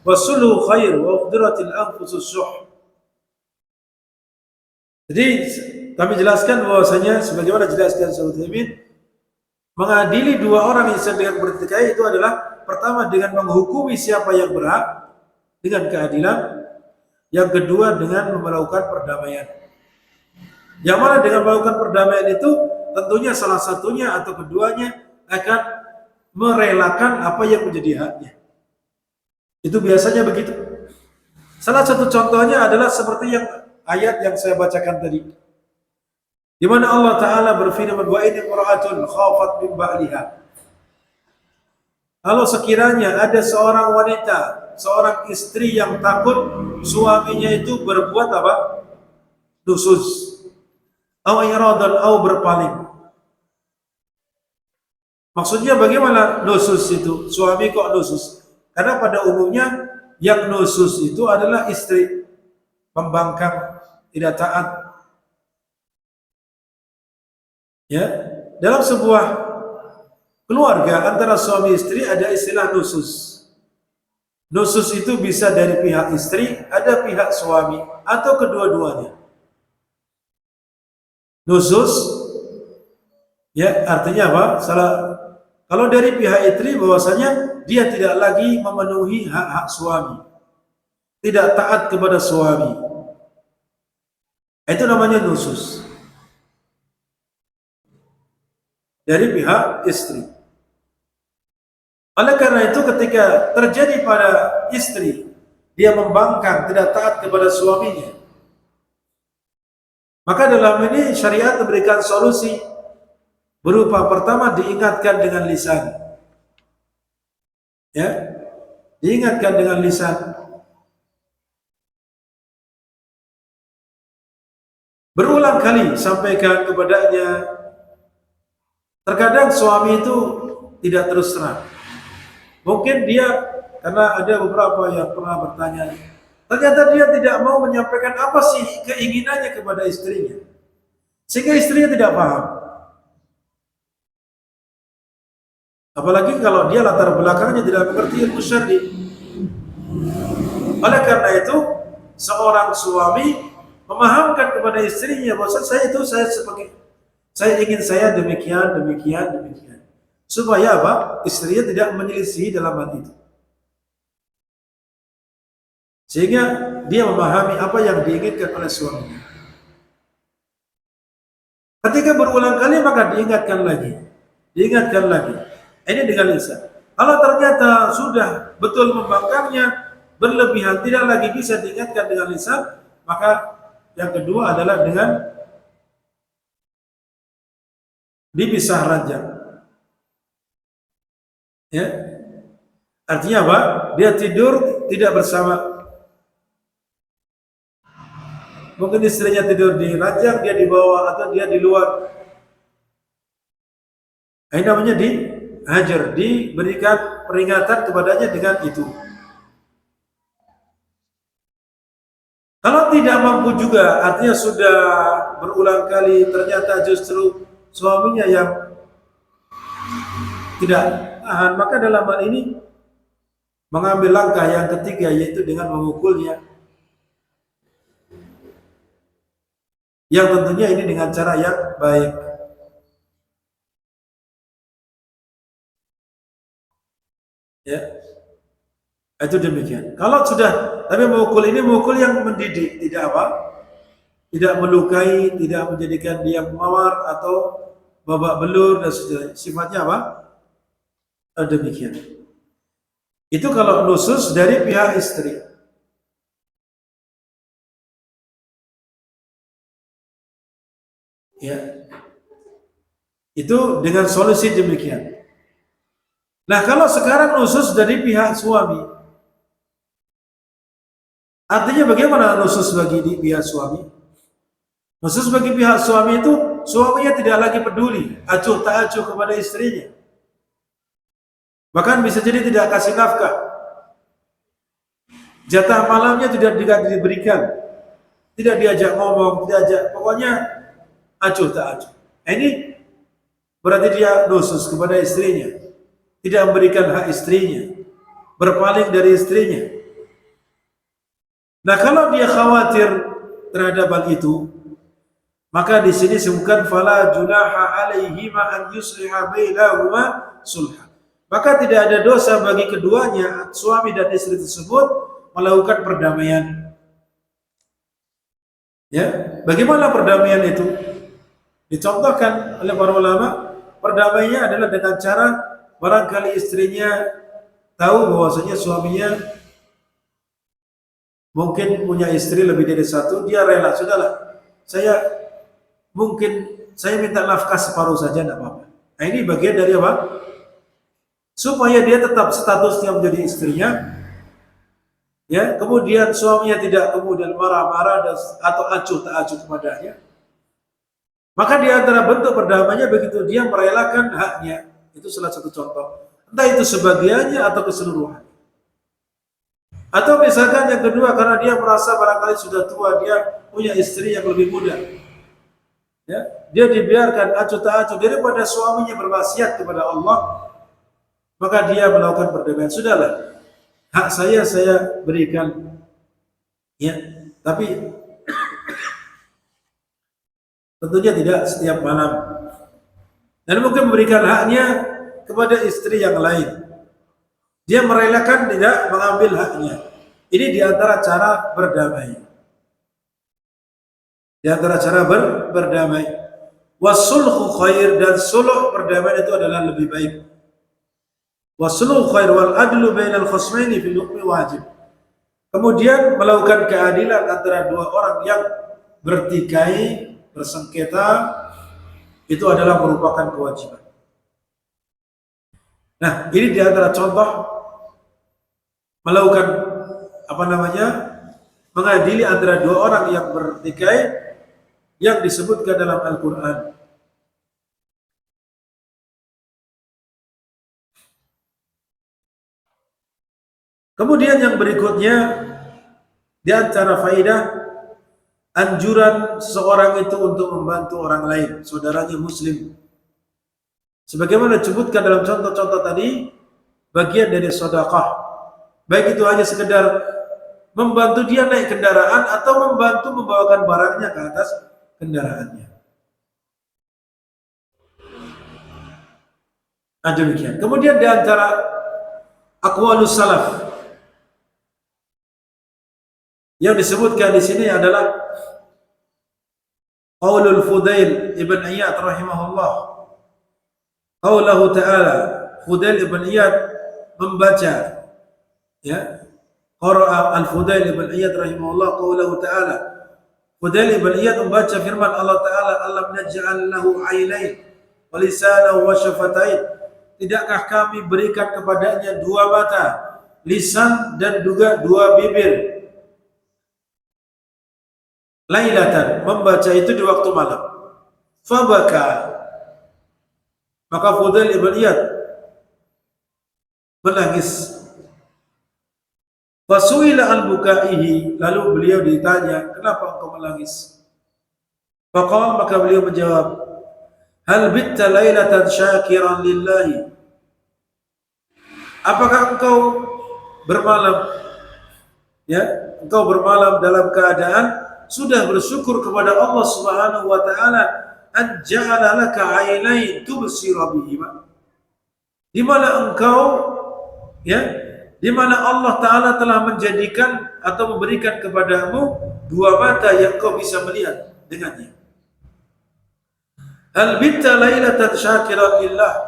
wa sulhu khair wa uqdiratil anfusus syuh. Jadi kami jelaskan bahwasanya sebagaimana jelaskan Syekh Utsaimin, mengadili dua orang yang sedang bertikai itu adalah pertama dengan menghukumi siapa yang berhak dengan keadilan, yang kedua dengan melakukan perdamaian. Yang mana dengan melakukan perdamaian itu tentunya salah satunya atau keduanya akan merelakan apa yang menjadi haknya. Itu biasanya begitu. Salah satu contohnya adalah seperti yang ayat yang saya bacakan tadi, di mana Allah Ta'ala berfirman, wa in imra'atun khafat min ba'liha. Kalau sekiranya ada seorang wanita, seorang istri yang takut suaminya itu berbuat apa? Nusus. Aw iradan, aw berpaling. Maksudnya bagaimana nusus itu? Suami kok nusus? Karena pada umumnya yang nusus itu adalah istri, pembangkang, tidak taat. Ya, dalam sebuah keluarga antara suami istri ada istilah nusus. Nusus itu bisa dari pihak istri, ada pihak suami, atau kedua-duanya. Nusus, ya artinya apa? Kalau dari pihak istri bahwasanya dia tidak lagi memenuhi hak-hak suami, tidak taat kepada suami, itu namanya nusus dari pihak istri. Oleh karena itu ketika terjadi pada istri dia membangkang, tidak taat kepada suaminya, maka dalam ini syariat memberikan solusi berupa pertama diingatkan dengan lisan. Ya, diingatkan dengan lisan. Berulang kali sampaikan kepadanya. Terkadang suami itu tidak terus terang. Mungkin dia, karena ada beberapa yang pernah bertanya, ternyata dia tidak mau menyampaikan apa sih keinginannya kepada istrinya, sehingga istrinya tidak paham. Apalagi kalau dia latar belakangnya tidak mengerti ilmu syar'i. Oleh karena itu, seorang suami memahamkan kepada istrinya bahwa saya ingin saya demikian. Supaya apa? Istrinya tidak menyelisihi dalam hal itu. Sehingga dia memahami apa yang diinginkan oleh suaminya. Ketika berulang kali maka diingatkan lagi. Ini dengan lisan. Kalau ternyata sudah betul membangkangnya, berlebihan, tidak lagi bisa diingatkan dengan lisan, maka yang kedua adalah dengan dipisah ranjang. Ya, artinya apa? Dia tidur tidak bersama Mungkin istrinya tidur di ranjang, dia di bawah atau dia di luar. Ini namanya dihajar, diberikan peringatan kepadanya dengan itu. Kalau tidak mampu juga, artinya sudah berulang kali ternyata justru suaminya yang tidak tahan, maka dalam hal ini mengambil langkah yang ketiga, yaitu dengan memukulnya. Yang tentunya ini dengan cara yang baik. Ya, itu demikian. Kalau sudah, tapi memukul ini memukul yang mendidik, tidak apa? Tidak melukai, tidak menjadikan dia mawar atau babak belur dan seterusnya. Sifatnya apa? Demikian. Itu kalau nusus dari pihak istri. Ya. Itu dengan solusi demikian. Nah, kalau sekarang nusus dari pihak suami, artinya bagaimana nusus bagi pihak suami? Nusus bagi pihak suami itu suaminya tidak lagi peduli, acuh tak acuh kepada istrinya. Bahkan bisa jadi tidak kasih nafkah. Jatah malamnya tidak diberikan. Tidak diajak ngomong, tidak ajak, pokoknya acuh tak acuh. Ini berarti dia nusus kepada istrinya. Tidak memberikan hak istrinya, berpaling dari istrinya. Nah, kalau dia khawatir terhadap hal itu, maka di sini disebutkan fala junaha alaihima an yusliha bainahuma sulha. Maka tidak ada dosa bagi keduanya, suami dan istri tersebut, melakukan perdamaian. Ya, bagaimana perdamaian itu? Dicontohkan oleh para ulama, perdamaiannya adalah dengan cara barangkali istrinya tahu bahwasanya suaminya mungkin punya istri lebih dari satu, dia rela, sudahlah, saya minta nafkah separuh saja, tidak apa-apa. Nah, ini bagian dari apa? Supaya dia tetap statusnya menjadi istrinya, ya. Kemudian suaminya tidak kemudian marah-marah atau acuh tak acuh kepadanya. Maka di antara bentuk perdamaiannya begitu dia merelakan haknya. Itu salah satu contoh. Entah itu sebagiannya atau keseluruhan. Atau misalkan yang kedua, karena dia merasa barangkali sudah tua, dia punya istri yang lebih muda. Ya, dia dibiarkan acuh tak acuh daripada suaminya bermaksiat kepada Allah, maka dia melakukan perdamaian. Sudahlah, hak saya berikan. Ya, tapi tentunya tidak setiap malam. Dan mungkin memberikan haknya kepada istri yang lain. Dia merelakan tidak mengambil haknya. Ini diantara cara berdamai. Di antara cara berdamai. Wasulhu khair, dan suluh perdamaian itu adalah lebih baik. Wasulhu khair wal adlu bainal khasmaini fil hukmi wajib. Kemudian melakukan keadilan antara dua orang yang bertikai, bersengketa, itu adalah merupakan kewajiban. Nah, ini diantara contoh melakukan mengadili antara dua orang yang bertikai yang disebutkan dalam Al-Quran. Kemudian yang berikutnya di antara faidah, anjuran seseorang itu untuk membantu orang lain, saudaranya muslim. Sebagaimana disebutkan dalam contoh-contoh tadi, bagian dari sedekah. Baik itu hanya sekedar membantu dia naik kendaraan atau membantu membawakan barangnya ke atas kendaraannya. Nah, demikian. Kemudian di antara aqwalus salaf yang disebutkan di sini adalah qaulul Fudail ibn Iyad rahimahullah. Qaulahu ta'ala, Fudail ibn Iyad membaca, ya, qara'a al-Fudail ibn Iyad rahimahullah qaulahu ta'ala. Fudail ibn Iyad membaca firman Allah Ta'ala, alam naj'al lahu 'ainain wa lisanan wa syafatain. Tidakkah kami berikan kepadanya dua mata, lisan dan juga dua bibir? lailatan, membaca itu di waktu malam. Fabaka, maka Fudail ibn Iyad menangis. Fasuila al-bukaihi, lalu beliau ditanya, kenapa engkau menangis? Faqala, maka beliau menjawab, hal bitta lailatan syakiran lillahi, apakah engkau bermalam, ya, engkau bermalam dalam keadaan sudah bersyukur kepada Allah Subhanahu wa taala, an ja'ala laka 'ainain tubsira bihima, di mana engkau, ya, di mana Allah Ta'ala telah menjadikan atau memberikan kepadamu dua mata yang kau bisa melihat dengannya. Hal bitta lailatan syakiran lillah,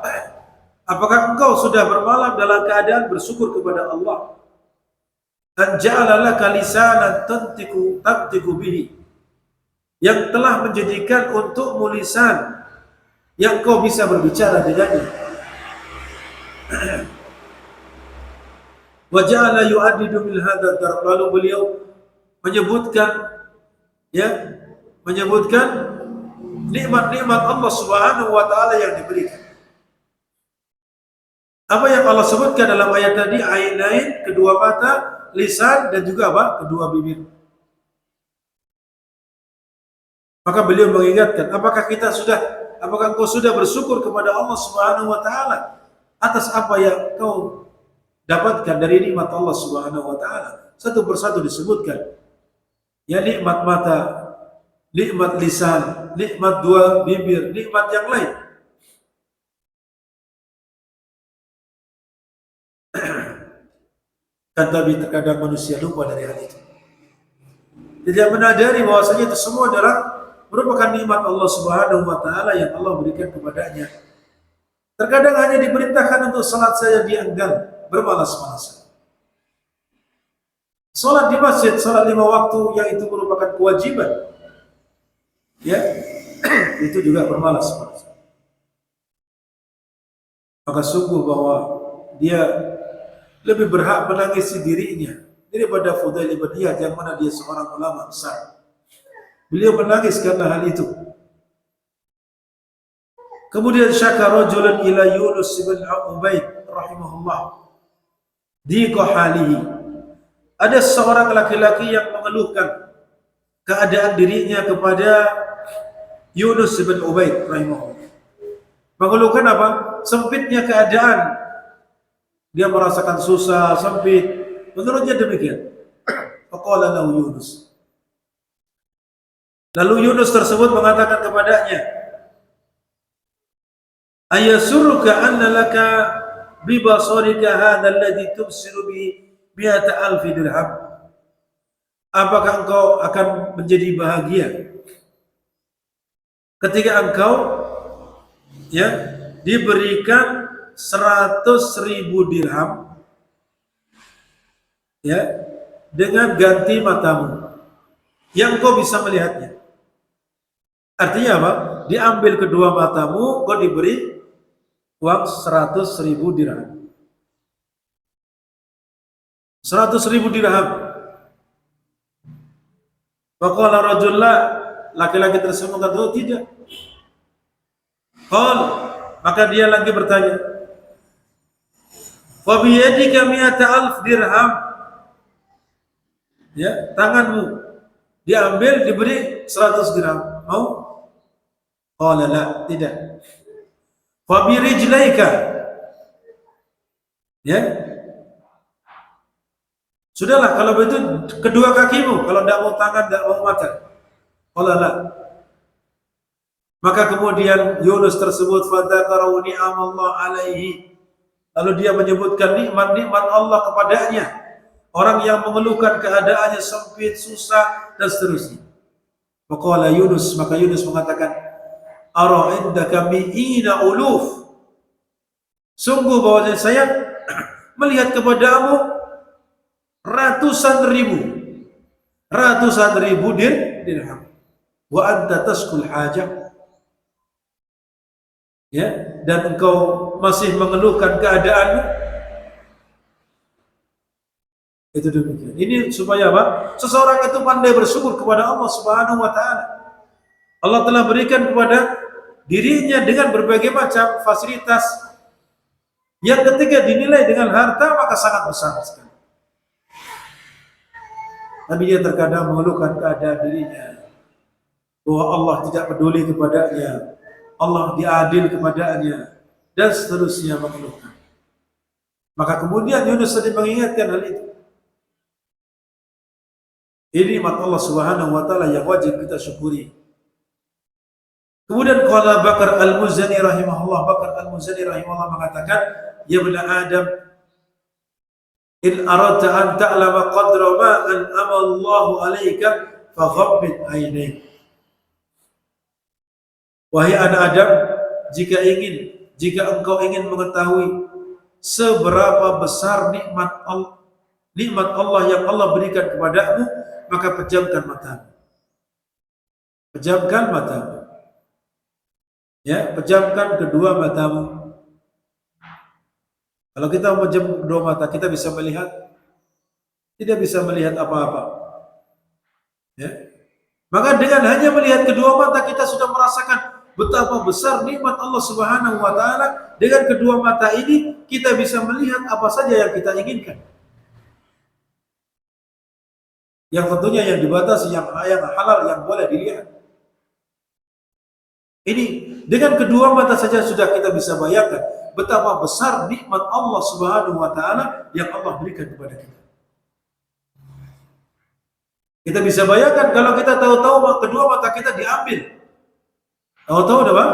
apakah engkau sudah bermalam dalam keadaan bersyukur kepada Allah? An ja'ala laka lisanan tantiqu bihi, yang telah menjadikan untukmu lisan yang kau bisa berbicara dengannya. Wa ja'ala yu'addidu min hadha darb, lalu beliau menyebutkan, ya, menyebutkan nikmat-nikmat Allah Subhanahu wa taala yang diberikan. Apa yang Allah sebutkan dalam ayat tadi? Ainain, kedua mata, lisan, dan juga apa? Kedua bibir. Maka beliau mengingatkan, apakah engkau sudah bersyukur kepada Allah Subhanahu wa taala atas apa yang kau dapatkan dari nikmat Allah Subhanahu wa taala? Satu persatu disebutkan. Ya, nikmat mata, nikmat lisan, nikmat dua bibir, nikmat yang lain. Kan tapi terkadang manusia lupa dari hal itu. Tidak menadari bahwasanya itu semua adalah merupakan nikmat Allah Subhanahu wa taala yang Allah berikan kepadanya. Terkadang hanya diperintahkan untuk salat saja dia enggan, bermalas-malasan. Salat di masjid, salat 5 waktu yang itu merupakan kewajiban, ya, itu juga bermalas-malasan. Maka sungguh bahwa dia lebih berhak menangisi dirinya daripada Fudail ibn Iyad yang mana dia seorang ulama besar. Beliau menangis karena hal itu. Kemudian syaka rajulun ila Yunus bin Ubaid rahimahullah diqa halihi. Ada seorang laki-laki yang mengeluhkan keadaan dirinya kepada Yunus bin Ubaid rahimahullah. Mengeluhkan apa? Sempitnya keadaan. Dia merasakan susah, sempit. Menurutnya demikian. Faqala lahu Yunus. Lalu Yunus tersebut mengatakan kepadanya, ayasurruka anna laka bi basarika hadha alladhi tubsiru bi 100,000 dirham. Apakah engkau akan menjadi bahagia ketika engkau, ya, diberikan 100.000 dirham, ya, dengan ganti matamu yang kau bisa melihatnya. Artinya apa? Diambil kedua matamu, kau diberi uang 100.000 dirham. 100.000 dirham. Faqala rajulullah, laki-laki tersebut kata, oh tidak. Qal, maka dia lagi bertanya, fa biyadika 100,000 dirham. Ya, tanganmu diambil, diberi 100 dirham. Mau? Qala la, tidak. Fa bi rijlaika. Ya. Sudahlah kalau begitu kedua kakimu, kalau tidak mau tangan, tidak mau mata. Qala la. Maka kemudian Yunus tersebut fadzakara ni'amallah alaihi. Lalu dia menyebutkan nikmat-nikmat Allah kepadanya. Orang yang mengeluhkan keadaannya sempit, susah, dan seterusnya. Faqala Yunus, maka Yunus mengatakan, ara indaka mi'ina uluf. Sungguh bahwa saya melihat kepadamu ratusan ribu dirham. Wa anta taskul hajah. Ya, dan engkau masih mengeluhkan keadaanmu. Itu demikian. Ini supaya apa? Seseorang itu pandai bersyukur kepada Allah Subhanahu wa taala. Allah telah berikan kepada dirinya dengan berbagai macam fasilitas yang ketika dinilai dengan harta maka sangat besar sekali. Tapi dia terkadang mengeluhkan keadaan dirinya bahwa Allah tidak peduli kepadanya, Allah diadil kepadanya, dan seterusnya mengeluhkan. Maka kemudian Yunus tadi mengingatkan hal itu. Ini nikmat Allah Subhanahu wa taala yang wajib kita syukuri. Kemudian qala Bakar Al-Muzani rahimahullah, Bakar Al-Muzani rahimahullah mengatakan, "Ya ibn Adam, in aradta an ta'lama qadra ma an'ama Allah 'alaika faghammid 'ainayk." Wahai anak Adam, jika engkau ingin mengetahui seberapa besar nikmat Allah yang Allah berikan kepadamu, maka pejamkan matamu. Pejamkan matamu. Ya, pejamkan kedua matamu. Kalau kita memejam kedua mata, kita bisa melihat? Tidak bisa melihat apa-apa. Ya. Maka dengan hanya melihat kedua mata kita sudah merasakan betapa besar nikmat Allah Subhanahu wa taala. Dengan kedua mata ini kita bisa melihat apa saja yang kita inginkan. Yang tentunya yang dibatasi, yang halal, yang boleh dilihat. Ini dengan kedua mata saja sudah kita bisa bayangkan betapa besar nikmat Allah Subhanahu wa taala yang Allah berikan kepada kita. Kita bisa bayangkan kalau kita tahu-tahu kedua mata kita diambil. Tahu-tahu apa?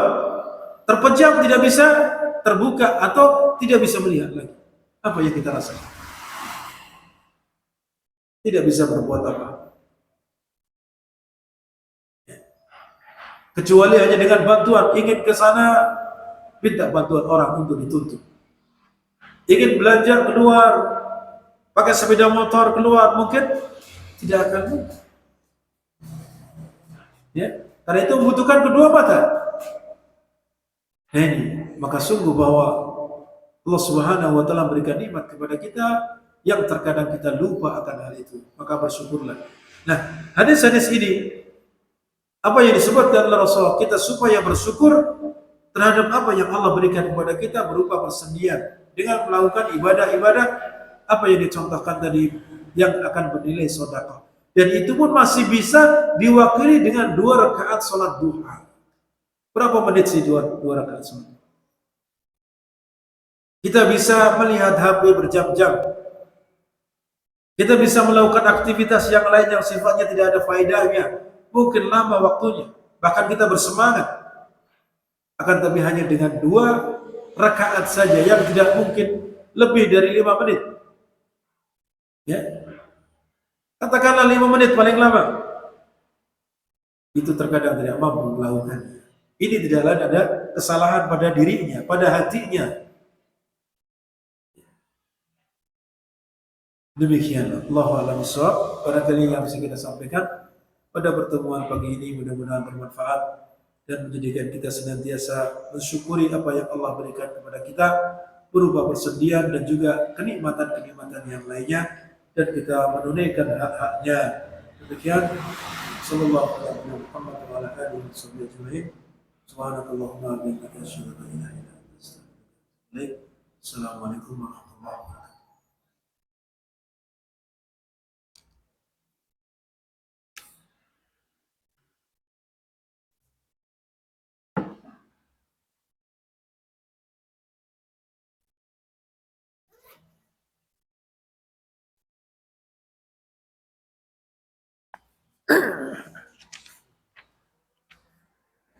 Terpejam, tidak bisa terbuka atau tidak bisa melihat lagi. Apa yang kita rasakan? Tidak bisa berbuat apa. Kecuali hanya dengan bantuan, ingin ke sana, minta bantuan orang untuk dituntut. Ingin belanja keluar, pakai sepeda motor keluar, mungkin tidak akan mungkin. Ya, karena itu membutuhkan kedua mata. Nah ini, maka sungguh bahwa Allah Subhanahu wa taala memberikan nikmat kepada kita yang terkadang kita lupa akan hal itu. Maka bersyukurlah. Nah, hadis-hadis ini apa yang disebutkan oleh Rasulullah kita supaya bersyukur terhadap apa yang Allah berikan kepada kita berupa persendian dengan melakukan ibadah-ibadah apa yang dicontohkan tadi yang akan bernilai sedekah. Dan itu pun masih bisa diwakili dengan 2 rakaat salat duha. Berapa menit sih 2 rakaat salat? Kita bisa melihat HP berjam-jam. Kita bisa melakukan aktivitas yang lain yang sifatnya tidak ada faedahnya. Mungkin lama waktunya. Bahkan kita bersemangat. Akan tapi hanya dengan 2 rakaat saja yang tidak mungkin lebih dari 5 menit. Ya. Katakanlah 5 menit paling lama. Itu terkadang tidak mampu melakukannya. Ini tidak lain ada kesalahan pada dirinya, pada hatinya. Demikian Allahu a'lam bishawab. Barangkali yang bisa kita sampaikan pada pertemuan pagi ini mudah-mudahan bermanfaat dan menjadikan kita senantiasa mensyukuri apa yang Allah berikan kepada kita berupa persendian dan juga kenikmatan-kenikmatan yang lainnya dan kita menunaikan hak-haknya. Demikian sallallahu alaihi Muhammad wa ala alihi wasallam. Subhanakallahumma wa bihamdika asyhadu an la ilaha illa anta astaghfiruka wa atubu ilaik. Assalamualaikum warahmatullahi wabarakatuh.